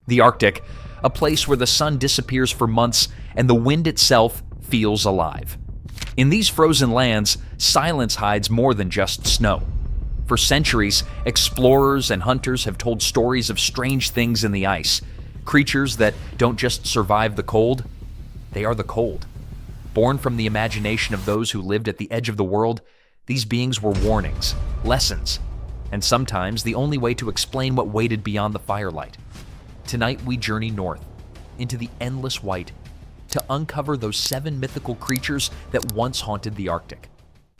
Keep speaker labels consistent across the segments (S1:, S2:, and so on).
S1: The Arctic, a place where the sun disappears for months and the wind itself feels alive. In these frozen lands, silence hides more than just snow. For centuries, explorers and hunters have told stories of strange things in the ice, creatures that don't just survive the cold, they are the cold. Born from the imagination of those who lived at the edge of the world, these beings were warnings, lessons, and sometimes the only way to explain what waited beyond the firelight. Tonight we journey north, into the endless white, to uncover those 7 mythical creatures that once haunted the Arctic.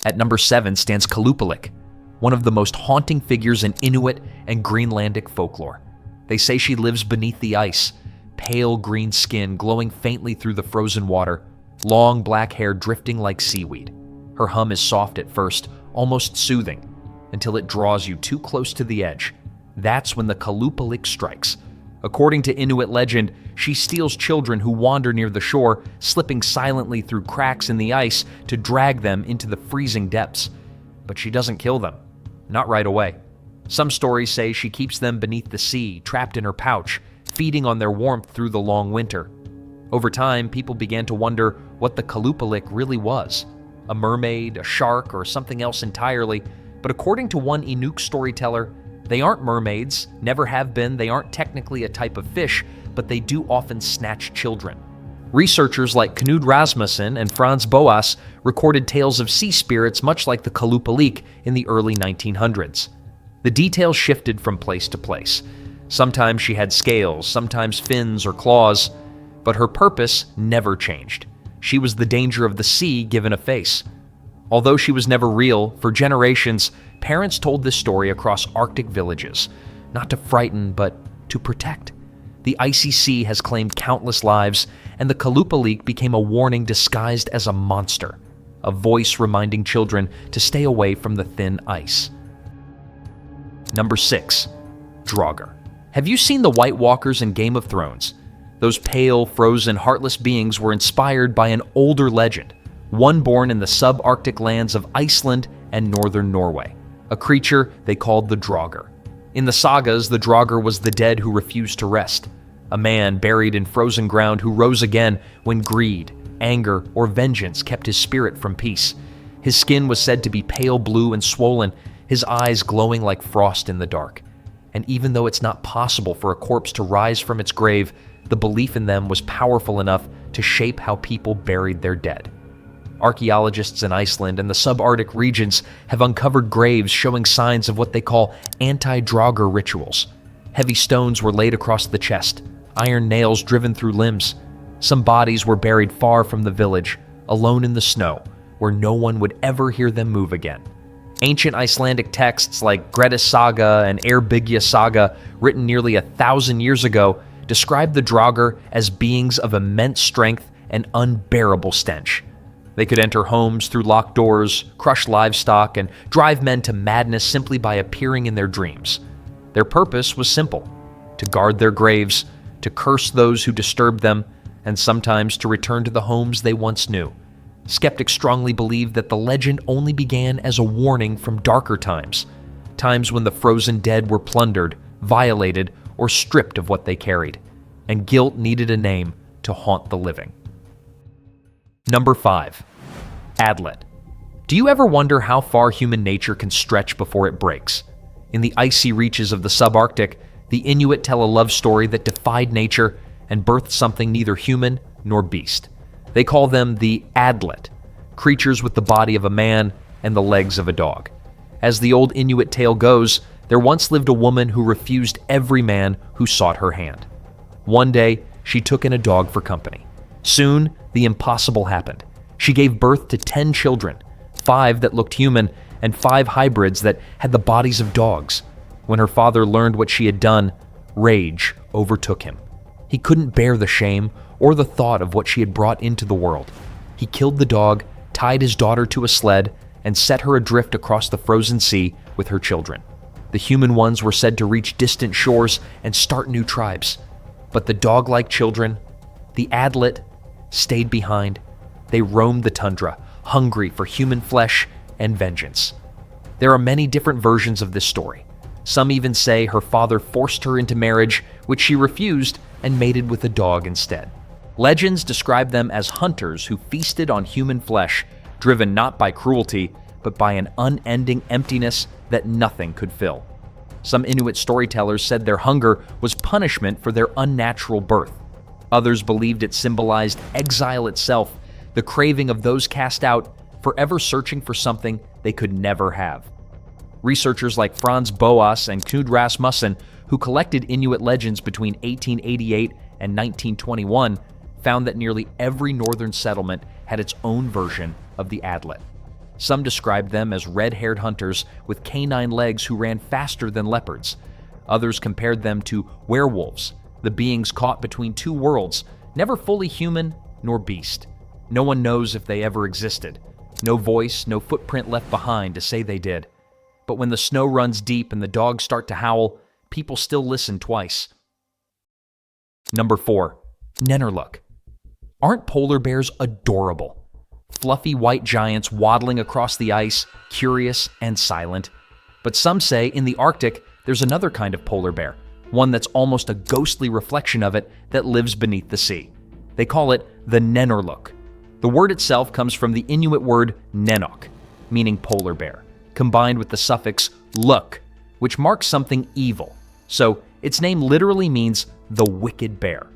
S1: At number 7 stands Qalupalik, one of the most haunting figures in Inuit and Greenlandic folklore. They say she lives beneath the ice, pale green skin glowing faintly through the frozen water, long black hair drifting like seaweed. Her hum is soft at first, almost soothing, until it draws you too close to the edge. That's when the Qalupalik strikes. According to Inuit legend, she steals children who wander near the shore, slipping silently through cracks in the ice to drag them into the freezing depths. But she doesn't kill them. Not right away. Some stories say she keeps them beneath the sea, trapped in her pouch, feeding on their warmth through the long winter. Over time, people began to wonder what the Qalupalik really was. A mermaid, a shark, or something else entirely. But according to one Inuk storyteller, they aren't mermaids, never have been, they aren't technically a type of fish, but they do often snatch children. Researchers like Knud Rasmussen and Franz Boas recorded tales of sea spirits much like the Qalupalik in the early 1900s. The details shifted from place to place. Sometimes she had scales, sometimes fins or claws, but her purpose never changed. She was the danger of the sea given a face. Although she was never real, for generations, parents told this story across Arctic villages, not to frighten, but to protect. The icy sea has claimed countless lives, and the Qalupalik became a warning disguised as a monster, a voice reminding children to stay away from the thin ice. Number 6. Draugr. Have you seen the White Walkers in Game of Thrones? Those pale, frozen, heartless beings were inspired by an older legend, one born in the subarctic lands of Iceland and northern Norway, a creature they called the Draugr. In the sagas, the Draugr was the dead who refused to rest, a man buried in frozen ground who rose again when greed, anger, or vengeance kept his spirit from peace. His skin was said to be pale blue and swollen, his eyes glowing like frost in the dark. And even though it's not possible for a corpse to rise from its grave, the belief in them was powerful enough to shape how people buried their dead. Archaeologists in Iceland and the subarctic regions have uncovered graves showing signs of what they call anti-Draugr rituals. Heavy stones were laid across the chest, iron nails driven through limbs. Some bodies were buried far from the village, alone in the snow, where no one would ever hear them move again. Ancient Icelandic texts like Grettis Saga and Eyrbyggja Saga, written nearly 1,000 years ago, describe the Draugr as beings of immense strength and unbearable stench. They could enter homes through locked doors, crush livestock, and drive men to madness simply by appearing in their dreams. Their purpose was simple: to guard their graves, to curse those who disturbed them, and sometimes to return to the homes they once knew. Skeptics strongly believe that the legend only began as a warning from darker times, times when the frozen dead were plundered, violated, or stripped of what they carried, and guilt needed a name to haunt the living. Number 5. Adlet. Do you ever wonder how far human nature can stretch before it breaks? In the icy reaches of the subarctic, the Inuit tell a love story that defied nature and birthed something neither human nor beast. They call them the Adlet, creatures with the body of a man and the legs of a dog. As the old Inuit tale goes, there once lived a woman who refused every man who sought her hand. One day, she took in a dog for company. Soon, the impossible happened. She gave birth to 10 children, 5 that looked human, and 5 hybrids that had the bodies of dogs. When her father learned what she had done, rage overtook him. He couldn't bear the shame or the thought of what she had brought into the world. He killed the dog, tied his daughter to a sled, and set her adrift across the frozen sea with her children. The human ones were said to reach distant shores and start new tribes. But the dog-like children, the Adlet, stayed behind. They roamed the tundra, hungry for human flesh and vengeance. There are many different versions of this story. Some even say her father forced her into marriage which she refused and mated with a dog instead. Legends describe them as hunters who feasted on human flesh, driven not by cruelty, but by an unending emptiness that nothing could fill. Some Inuit storytellers said their hunger was punishment for their unnatural birth. Others believed it symbolized exile itself, the craving of those cast out, forever searching for something they could never have. Researchers like Frans Boas and Knud Rasmussen, who collected Inuit legends between 1888 and 1921, found that nearly every northern settlement had its own version of the Adlet. Some described them as red-haired hunters with canine legs who ran faster than leopards. Others compared them to werewolves, the beings caught between two worlds, never fully human nor beast. No one knows if they ever existed. No voice, no footprint left behind to say they did. But when the snow runs deep and the dogs start to howl, people still listen twice. Number 4. Nennorluk. Aren't polar bears adorable? Fluffy white giants waddling across the ice, curious and silent. But some say in the Arctic there's another kind of polar bear, one that's almost a ghostly reflection of it that lives beneath the sea. They call it the Nennorluk. The word itself comes from the Inuit word nenok, meaning polar bear, combined with the suffix luk, which marks something evil. So its name literally means the wicked bear.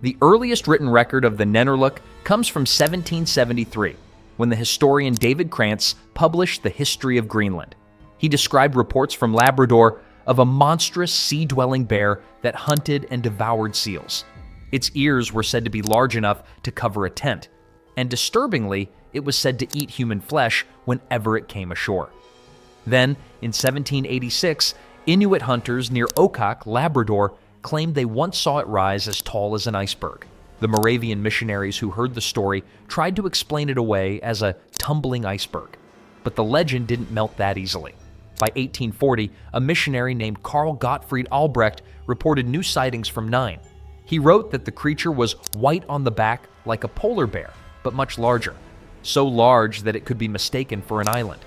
S1: The earliest written record of the Nennorluk comes from 1773, when the historian David Krantz published The History of Greenland. He described reports from Labrador of a monstrous sea-dwelling bear that hunted and devoured seals. Its ears were said to be large enough to cover a tent, and disturbingly, it was said to eat human flesh whenever it came ashore. Then, in 1786, Inuit hunters near Okak, Labrador, claimed they once saw it rise as tall as an iceberg. The Moravian missionaries who heard the story tried to explain it away as a tumbling iceberg, but the legend didn't melt that easily. By 1840, a missionary named Carl Gottfried Albrecht reported new sightings from Nine. He wrote that the creature was white on the back like a polar bear, but much larger, so large that it could be mistaken for an island.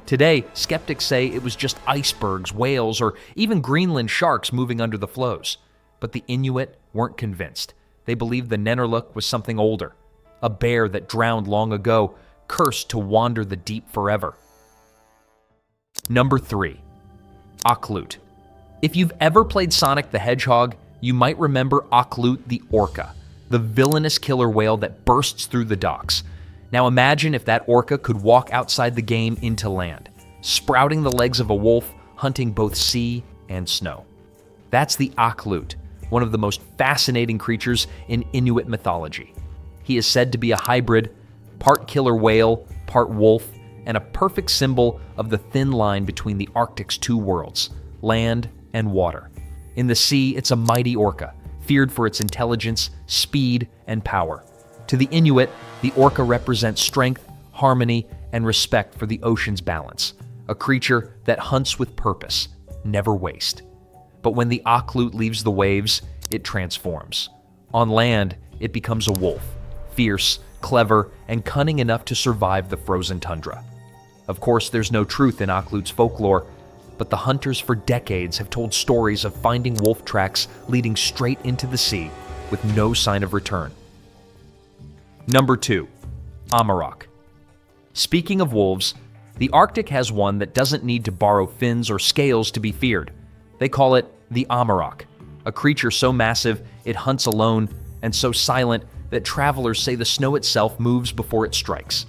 S1: Today, skeptics say it was just icebergs, whales, or even Greenland sharks moving under the floes. But the Inuit weren't convinced. They believed the Nennorluk was something older, a bear that drowned long ago, cursed to wander the deep forever. Number 3. Akhlut. If you've ever played Sonic the Hedgehog, you might remember Akhlut the orca, the villainous killer whale that bursts through the docks. Now imagine if that orca could walk outside the game into land, sprouting the legs of a wolf, hunting both sea and snow. That's the Akhlut, one of the most fascinating creatures in Inuit mythology. He is said to be a hybrid, part killer whale, part wolf, and a perfect symbol of the thin line between the Arctic's two worlds, land and water. In the sea, it's a mighty orca, feared for its intelligence, speed, and power. To the Inuit, the orca represents strength, harmony, and respect for the ocean's balance, a creature that hunts with purpose, never waste. But when the Akhlut leaves the waves, it transforms. On land, it becomes a wolf, fierce, clever, and cunning enough to survive the frozen tundra. Of course, there's no truth in Akhlut's folklore, but the hunters for decades have told stories of finding wolf tracks leading straight into the sea with no sign of return. Number 2. Amarok. Speaking of wolves, the Arctic has one that doesn't need to borrow fins or scales to be feared. They call it the Amarok, a creature so massive it hunts alone and so silent that travelers say the snow itself moves before it strikes.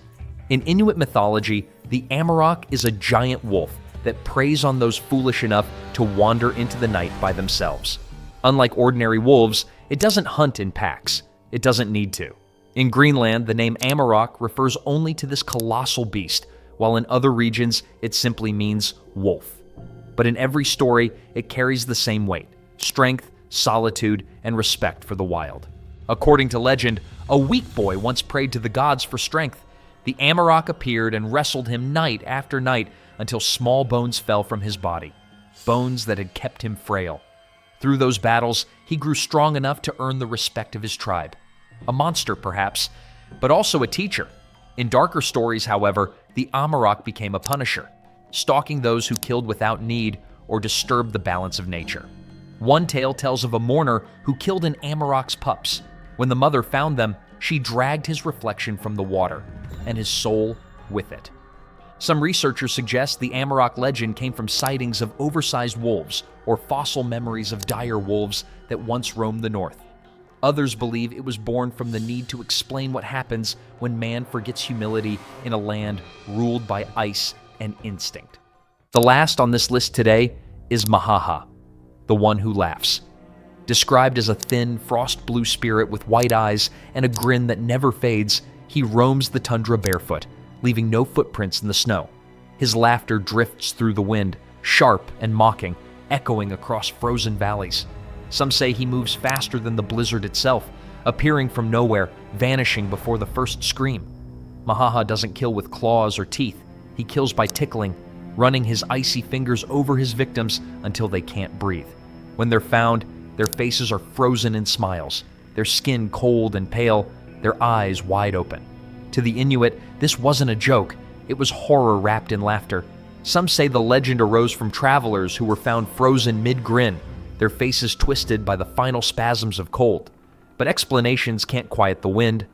S1: In Inuit mythology, the Amarok is a giant wolf that preys on those foolish enough to wander into the night by themselves. Unlike ordinary wolves, it doesn't hunt in packs. It doesn't need to. In Greenland, the name Amarok refers only to this colossal beast, while in other regions, it simply means wolf. But in every story, it carries the same weight: strength, solitude, and respect for the wild. According to legend, a weak boy once prayed to the gods for strength. The Amarok appeared and wrestled him night after night until small bones fell from his body, bones that had kept him frail. Through those battles, he grew strong enough to earn the respect of his tribe. A monster, perhaps, but also a teacher. In darker stories, however, the Amarok became a punisher, stalking those who killed without need or disturbed the balance of nature. One tale tells of a mourner who killed an Amarok's pups. When the mother found them, she dragged his reflection from the water, and his soul with it. Some researchers suggest the Amarok legend came from sightings of oversized wolves or fossil memories of dire wolves that once roamed the north. Others believe it was born from the need to explain what happens when man forgets humility in a land ruled by ice and instinct. The last on this list today is Mahaha, the one who laughs. Described as a thin, frost-blue spirit with white eyes and a grin that never fades, he roams the tundra barefoot, leaving no footprints in the snow. His laughter drifts through the wind, sharp and mocking, echoing across frozen valleys. Some say he moves faster than the blizzard itself, appearing from nowhere, vanishing before the first scream. Mahaha doesn't kill with claws or teeth. He kills by tickling, running his icy fingers over his victims until they can't breathe. When they're found, their faces are frozen in smiles, their skin cold and pale, their eyes wide open. To the Inuit, this wasn't a joke. It was horror wrapped in laughter. Some say the legend arose from travelers who were found frozen mid-grin, their faces twisted by the final spasms of cold. But explanations can't quiet the wind,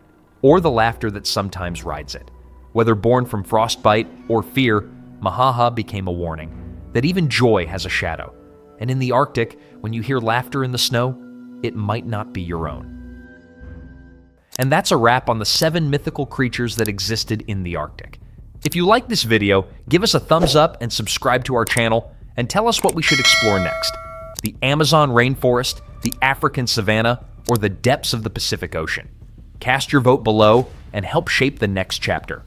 S1: or the laughter that sometimes rides it. Whether born from frostbite or fear, Mahaha became a warning that even joy has a shadow. And in the Arctic, when you hear laughter in the snow, it might not be your own. And that's a wrap on the 7 mythical creatures that existed in the Arctic. If you like this video, give us a thumbs up and subscribe to our channel, and tell us what we should explore next. The Amazon rainforest, the African savanna, or the depths of the Pacific Ocean. Cast your vote below and help shape the next chapter.